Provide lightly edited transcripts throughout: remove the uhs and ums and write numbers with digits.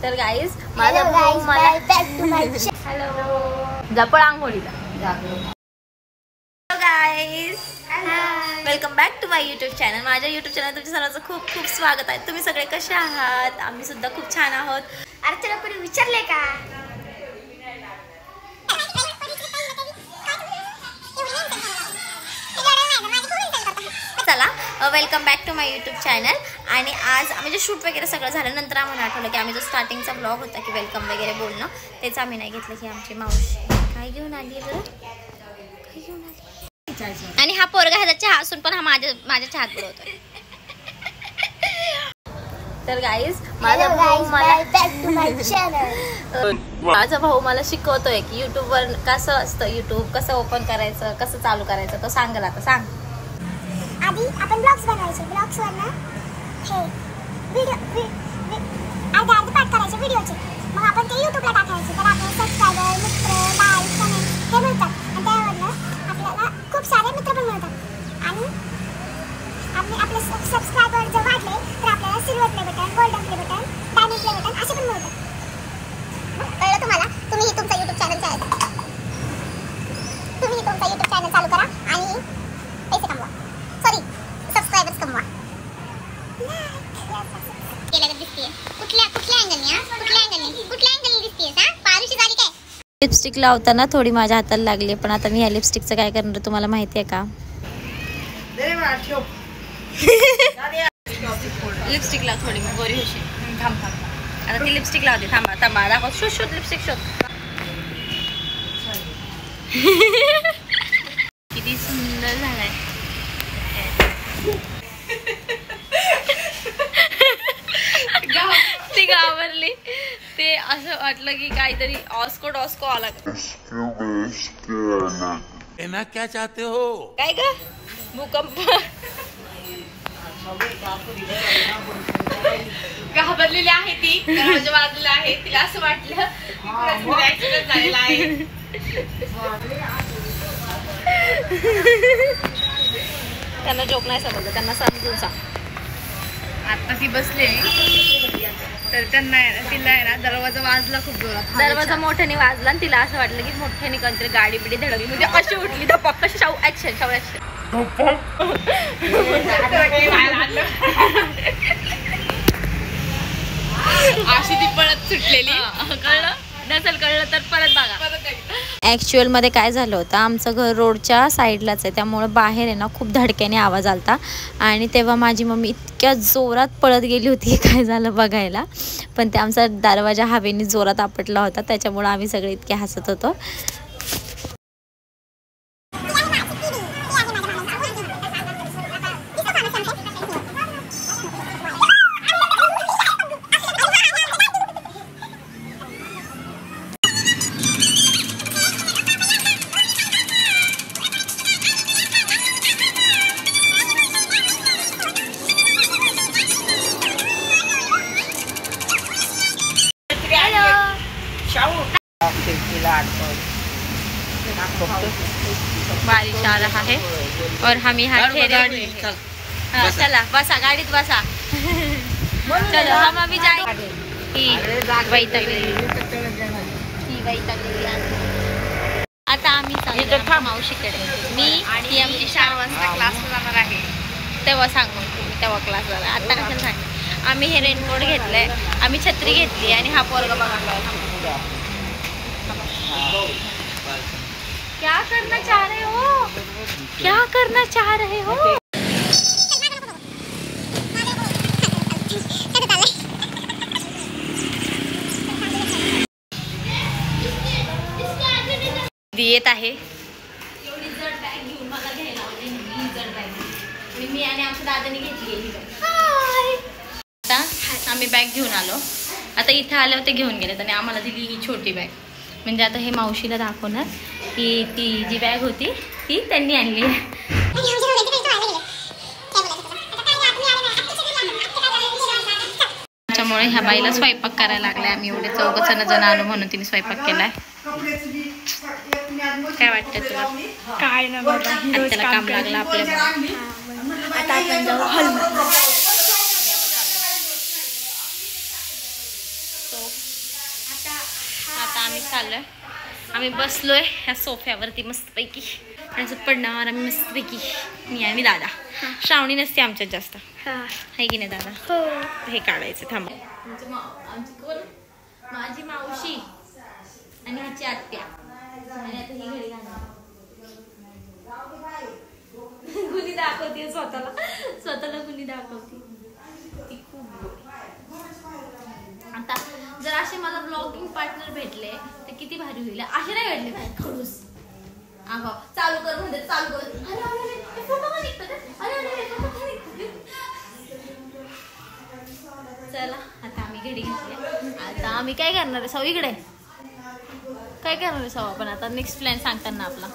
तर गाईज माझा भाऊ मला हॅलो जपळ आंघोळीला. Hello guys, welcome back to my YouTube channel. माझ्या यूट्यूब चॅनल तुमच्या सर्वांचं खूप खूप स्वागत आहे. तुम्ही सगळे कसे आहात? आम्ही सुद्धा खूप छान आहोत. अरे तुला कोणी विचारले का? चला welcome back to my YouTube channel. आणि आज म्हणजे शूट वगैरे सगळं झाल्यानंतर आम्हाला आठवलं की आम्ही जो स्टार्टिंगचा ब्लॉग होता की वेलकम वगैरे बोलणं तेच आम्ही नाही घेतलं की आमची मावशी काय घेऊन आली बरं, काय घेऊन आली. आणि हा पोरगा ह्याचा चहा असून पण हा माझ्या चहात बुडवतोय. तर गाईज माझा भाऊ मला शिकवतोय की युट्यूबवर कसं असतं, युट्यूब कसं ओपन करायचं, कसं चालू करायचं. तो सांगेल आता. सांग. आधी आपण ब्लॉग्स बनवायचे, ब्लॉग्स वर ना हे व्हिडिओ अर्धे पार्ट करायचे व्हिडिओचे, मग आपण ते युट्यूबला टाकायचे. तर आपले सबस्क्रायबर, मित्र, लाईक, कमेंट हे मिळतात आणि त्यावरनं आपल्याला खूप सारे मित्र पण मिळतात. आणि आपले सबस्क्रायबर जर वाढले तर आपल्याला silver play button, golden play button, diamond play button असे पण मिळतात. कळलं तुम्हाला? तुम्ही तुमचा यूट्यूब चॅनल चालू करा आणि पैसे कमवा, सॉरी सबस्क्रायबर्स कमवा. केलं दिसते कुठल्या अँगलने दिसते हा पारुशी झाली काय? लिपस्टिक लावताना थोडी माझ्या हाताला लागली, पण आता मी ह्या लिपस्टिकचं काय करणार तुम्हाला माहिती आहे का? लिपस्टिक लाव थोडी, मग गोरी होशी. थांब आता ती लिपस्टिक लावते. थांबा दाखव. शोध लिपस्टिक शोध. किती सुंदर झालाय. ती घाबरली. ते असं वाटलं की काहीतरी ऑस्को आला. कहना क्या चाहते हो? काय ग भूकंप. घाबरलेली आहे ती, दरवाजा बाजूला आहे. तिला असं वाटलं ऍक्सिडेंट झालेला आहे. त्यांना जोक नाही समजलं, त्यांना समजून सांग. आता ती बसले तर तिला आहे ना दरवाजा वाजला खूप जोरात. दरवाजा मोठ्याने वाजला आणि तिला असं वाटलं की मोठ्याने कोणतरी गाडी बिडी धडकली. म्हणजे अशी उठली धपक. कशी शाऊ ऍक्शन. अशी ती पळत सुटलेली. कळलं नसेल कळलं तर परत बघा. ॲक्च्युअल मध्ये काय झालं होतं, आमचं घर रोडच्या साईडलाच आहे, त्यामुळे बाहेर आहे ना खूप धडक्याने आवाज आलता. आणि तेव्हा माझी मम्मी इतक्या जोरात पळत गेली होती काय झालं बघायला. पण ते आमचा दरवाजा हवेने जोरात आपटला होता, त्याच्यामुळे आम्ही सगळे इतके हसत होतो. बारिश आ रहा है और हम यहाँ ठहरे. चला बसा गाडीत बसा. चलो हम अभी जाएंगे. आता आम्ही चाललो मावशीकडे. मी आणि आमची 4 वाजता क्लासला जाणार आहे. तेव्हा सांगू तेव्हा क्लास झाला. आता कशाला सांग. आम्ही हे रेनकोट घेतलंय, आम्ही छत्री घेतली आणि हा पोरगा बघा. क्या करना चाह रहे हो? क्या करना चाह रहे हो? येत आहे. एवढी जड बॅग घेऊन मला घ्यायला आवडते. ही जड बॅग मी आणि आमच्या दादाने घेतली. आता आम्ही बॅग घेऊन आलो. आता इथं आल्यावर ते घेऊन गेलेत आणि आम्हाला दिली ही छोटी बॅग. म्हणजे आता हे मावशीला दाखवणार की ती जी बॅग होती ती त्यांनी आणली आहे. त्याच्यामुळे ह्या बाईला स्वयंपाक करायला लागलाय. आम्ही एवढे 4 जण आलो म्हणून तिने स्वयंपाक केलाय. काय वाटतं तुला? काय ना बाबा, त्याला काम लागलं आपल्या. आता आपण जाऊ हॉलमध्ये. आता आम्ही चाललोय, आम्ही बसलोय ह्या सोफ्यावरती मस्तपैकी आणि असं पडणार आम्ही मस्तपैकी, मी आणि दादा. श्रावणी नसते आमच्यात जास्त, आहे की नाही दादा? हे काढायचं थांबा. आमची कोण? माझी मावशी आणि ह्याची आत्या. आणि आता ही घडी घालणार. गुन्ही दाखवते स्वतःला गुन्ही दाखवते. ती खूप गोड. आता जर असे मला ब्लॉगिंग पार्टनर भेटले तर किती भारी होईल. असे नाही भेटले काय खडूस. अगं चालू कर म्हणजे चालू कर. अरे फोटो का निघतात? चला आता आम्ही घडी घेतली. आता आम्ही काय करणार आहे? इकडे काय करणार आहे आपण आता? नेक्स्ट प्लॅन सांगताना आपला.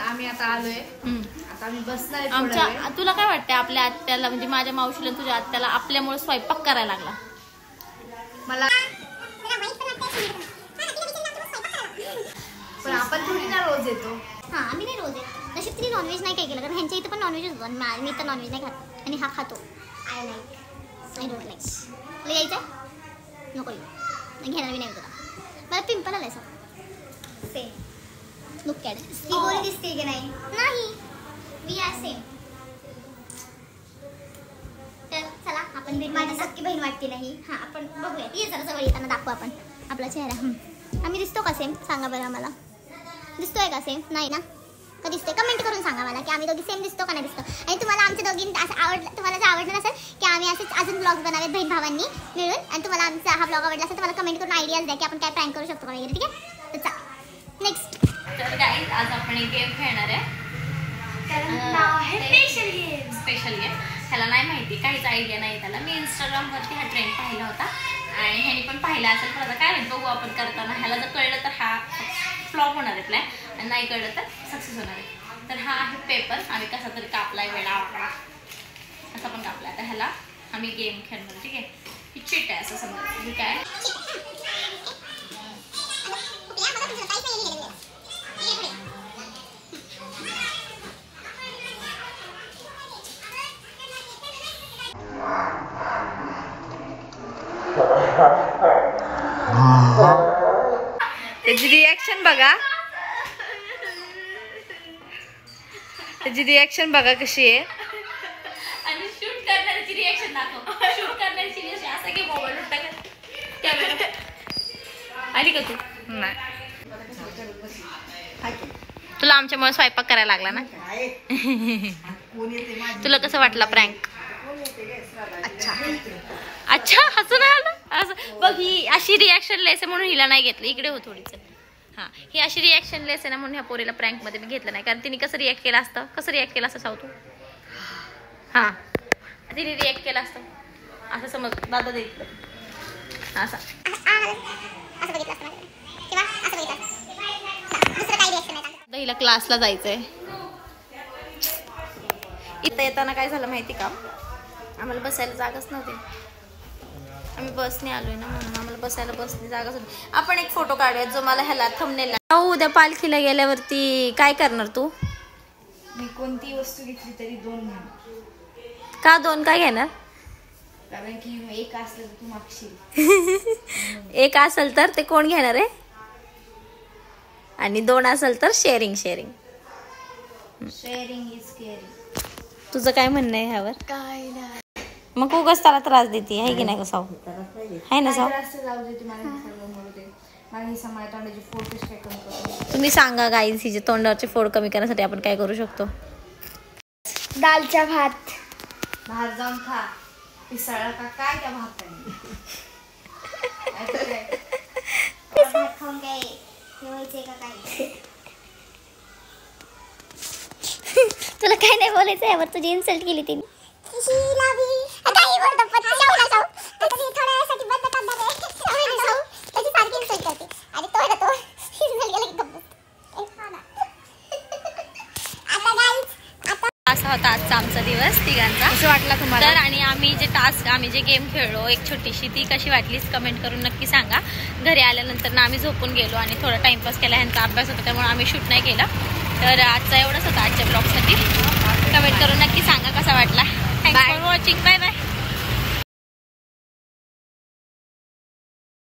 आम्ही आता आलोय. आता आम्ही बसणार आमच्या. तुला काय वाटतं आपल्या आत्याला, म्हणजे माझ्या मावशीला तुझ्या आत्याला आपल्यामुळे स्वयंपाक करायला लागला? मला पण आपण थोडी ना रोज येतो. हां आम्ही नाही रोज येत. नशीब तरी नॉनव्हेज नाही काय केलं, कारण ह्यांच्या इथं पण नॉनव्हेज होतं. मी तर नॉनव्हेज नाही खात आणि हा खातो. I don't like. तुला यायचं आहे? नको येऊ, घेणार मी नाही तुला. मला पिंपल आलाय सर. सेम लुक ॲट ती गोरी दिसते की नाही? नाही, वी आर सेम. तर चला आपण माझी सक्की बहीण वाटते नाही. हां आपण बघूया. ये जरा जवळ येताना दाखवू आपण आपला चेहरा. आम्ही दिसतो का सेम? सांगा बरं आम्हाला. दिसतोय का सेम? नाही ना? का दिसतोय? कमेंट करून सांगा मला की आम्ही दोघी सेम दिसतो का नाही दिसतो. आणि तुम्हाला आमच्या दोघी असं आवडलं, तुम्हाला जर आवडलं नसेल की आम्ही असेच अजून ब्लॉग बनावेत बहीण भावांनी मिळून, आणि तुम्हाला आमचा हा ब्लॉग आवडला असेल तर मला कमेंट करून आयडियाज द्या की आपण काय प्रँक करू शकतो का वगैरे. ठीक आहे? तर चला नेक्स्ट. तर गाईज आज आपण एक गेम खेळणार आहे. Special game. ह्याला नाही माहिती, काहीच आयडिया नाही त्याला. मी इंस्टाग्रामवरती हा ट्रेंड पाहिला होता आणि ह्यानी पण पाहिला असेल. पण आता काय माहिती, बघू आपण करताना. ह्याला जर कळलं तर हा फ्लॉप होणार आहे प्लॅन, आणि नाही कळलं तर सक्सेस होणार आहे. तर हा आहे पेपर. आम्ही कसा तरी कापलाय, वेळा असा पण कापला. तर ह्याला आम्ही गेम खेळणार. ठीक आहे? ही चिट आहे असं समजा. ठीक आहे? त्याची रिॲक्शन बघा. कशी आहे. आणि शूट करणाऱ्याची रिॲक्शन दाखव. शूट करणाऱ्याची रिॲक्शन असं की मोबाईल कॅमेरा आली का तू? नाही. तुला आमच्यामुळे स्वयंपाक करायला लागला ना? तुला कसं वाटलं प्रँक? अच्छा हसून आलं असं बघ. ही अशी रिॲक्शन लेस आहे म्हणून हिला नाही घेतलं. इकडे हो थोडीच. हां ही अशी रिॲक्शन लेस आहे ना म्हणून ह्या पोरीला प्रँकमध्ये मी घेतलं नाही. कारण तिने कसं रिॲक्ट केलं असतं? सांग तू. हां तिने रिॲक्ट केलं असतं असं समज. दादा देत असं हिला क्लासला जायचंय. इथं येताना काय झालं माहिती का? आम्हाला बसायला जागाच नव्हती. आम्ही बसने आलोय ना म्हणून आम्हाला बसायला बसने जागाच होती. आपण एक फोटो काढूया जो मला ह्याला थंबनेलला. उद्या पालखीला गेल्यावरती काय करणार तू? मी कोणती वस्तू घेतली तरी 2 घेणार. का 2 काय घेणार? कारण की एक असलं तर तू मागशील. एक असेल तर ते कोण घेणार आहे? आणि 2 असेल तर शेअरिंग. Sharing is caring. तुझं काय म्हणणं आहे ह्यावर? काय नाही. मग उगाच त्याला त्रास देते आहे की नाही का साऊ? आहे ना साऊ? तुम्ही सांगा गाईज, हिचे तोंडावरचे फोड कमी करण्यासाठी आपण काय करू शकतो? दालचा भात. बाहेर जाऊन खा. पिसाळा का काय त्या भाताने? भात खाऊन काय व्हायचंय का काय? तुला काय नाही बोलायचं यावर? तुझी इन्सल्ट केली तिने. असा होता आजचा आमचा दिवस तिघांचा. कसं वाटलं तुम्हाला? तर आणि आम्ही जे गेम खेळलो एक छोटीशी, ती कशी वाटलीच कमेंट करून नक्की सांगा. घरी आल्यानंतर ना आम्ही झोपून गेलो आणि थोडा टाइमपास केला. ह्यांचा अभ्यास होता त्यामुळे आम्ही शूट नाही केलं. तर आजचा एवढंच होता आजच्या ब्लॉगसाठी. कमेंट करून नक्की सांगा कसा वाटला. Thanks for watching. Bye bye.